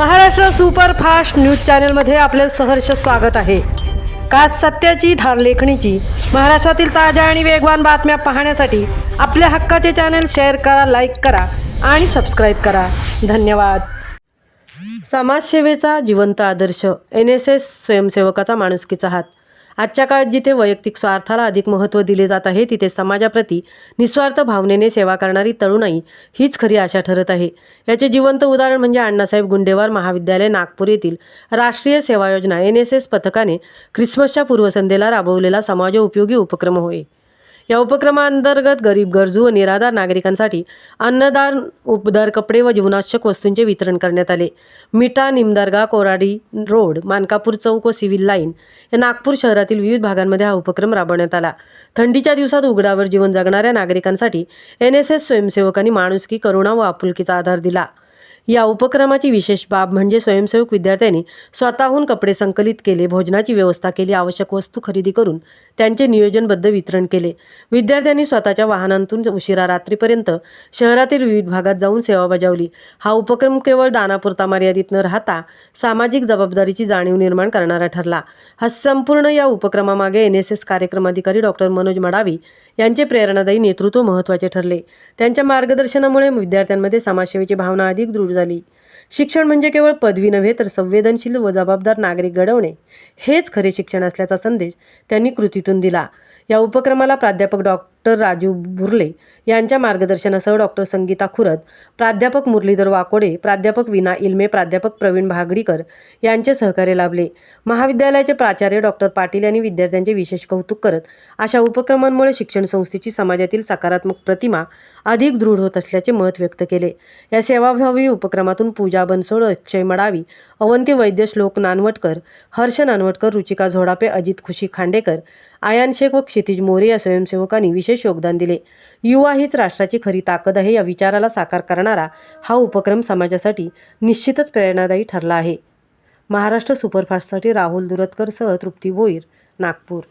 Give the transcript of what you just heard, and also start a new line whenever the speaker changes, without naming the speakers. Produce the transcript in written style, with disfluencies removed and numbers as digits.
Maharashtra superfast news चॅनलमध्ये आपले सहर्ष स्वागत आहे। का सत्याची धार लेखणीची महाराष्ट्रातील ताज्या आणि वेगवान बातम्या पाहण्यासाठी आपल्या हक्काचे चॅनल शेअर करा, लाईक करा आणि सबस्क्राइब करा। धन्यवाद। समाजसेवेचा जिवंत आदर्श, NSS स्वयंसेवकाचा माणुसकीचा हात। आजच्या काळात जिथे वैयक्तिक स्वार्थाला अधिक महत्त्व दिले जात आहे, तिथे समाजाप्रती निस्वार्थ भावनेने सेवा करणारी तरुणाई हीच खरी आशा ठरत आहे। याचे जिवंत उदाहरण म्हणजे अण्णासाहेब गुंडेवार महाविद्यालय नागपूर येथील राष्ट्रीय सेवा योजना NSS पथकाने ख्रिसमसच्या पूर्वसंध्येला राबवलेला समाजोपयोगी उपक्रम होय। या उपक्रमांतर्गत गरीब, गरजू व निराधार नागरिकांसाठी अन्नदान, उपदार, कपडे व जीवनावश्यक वस्तूंचे वितरण करण्यात आले। मिठा, निमदर्गा, कोराडी रोड, मानकापूर चौक व सिव्हिल लाईन या नागपूर शहरातील विविध भागांमध्ये हा उपक्रम राबवण्यात आला। थंडीच्या दिवसात उघड्यावर जीवन जगणाऱ्या नागरिकांसाठी NSS स्वयंसेवकांनी माणुसकी, करुणा व आपुलकीचा आधार दिला। या उपक्रमाची विशेष बाब म्हणजे स्वयंसेवक विद्यार्थ्यांनी स्वतःहून कपडे संकलित केले, भोजनाची व्यवस्था केली, आवश्यक वस्तू खरेदी करून त्यांचे नियोजनबद्ध वितरण केले। विद्यार्थ्यांनी स्वतःच्या वाहनांतून उशिरा रात्रीपर्यंत शहरातील विविध भागात जाऊन सेवा बजावली। हा उपक्रम केवळ दानापुरता मर्यादित न राहता सामाजिक जबाबदारीची जाणीव निर्माण करणारा ठरला। हा संपूर्ण या उपक्रमामागे NSS कार्यक्रम अधिकारी डॉक्टर मनोज मडावी यांचे प्रेरणादायी नेतृत्व महत्त्वाचे ठरले। त्यांच्या मार्गदर्शनामुळे विद्यार्थ्यांमध्ये समाजसेवेची भावना अधिक दृढ झाली। शिक्षण म्हणजे केवळ पदवी नव्हे, तर संवेदनशील व जबाबदार नागरिक घडवणे हेच खरे शिक्षण असल्याचा संदेश त्यांनी कृतीतून दिला। या उपक्रमाला प्राध्यापक डॉक्टर राजू बुर्ले यांच्या मार्गदर्शनासह डॉक्टर संगीता खुरद, प्राध्यापक मुरलीधर वाकोडे, प्राध्यापक विना इल्मे, प्राध्यापक प्रवीण भागडीकर यांचे सहकार्य लाभले। महाविद्यालयाचे प्राचार्य डॉक्टर पाटील यांनी विद्यार्थ्यांचे विशेष कौतुक करत अशा उपक्रमांमुळे शिक्षण संस्थेची समाजातील सकारात्मक प्रतिमा अधिक दृढ होत असल्याचे मत व्यक्त केले। या सेवाभावी उपक्रमातून पूजा बनसोड, अक्षय मडावी, अवंती वैद्य, श्लोक नानवटकर, हर्ष नानवटकर, रुचिका झोडापे, अजित खुशी खांडेकर, आयान शेख व क्षितिज मोरे या स्वयंसेवकांनी विशेष योगदान दिले। युवा हीच राष्ट्राची खरी ताकद आहे या विचाराला साकार करणारा हा उपक्रम समाजासाठी निश्चितच प्रेरणादायी ठरला आहे। महाराष्ट्र सुपरफास्टसाठी राहुल दुरतकर सह तृप्ती भोईर, नागपूर।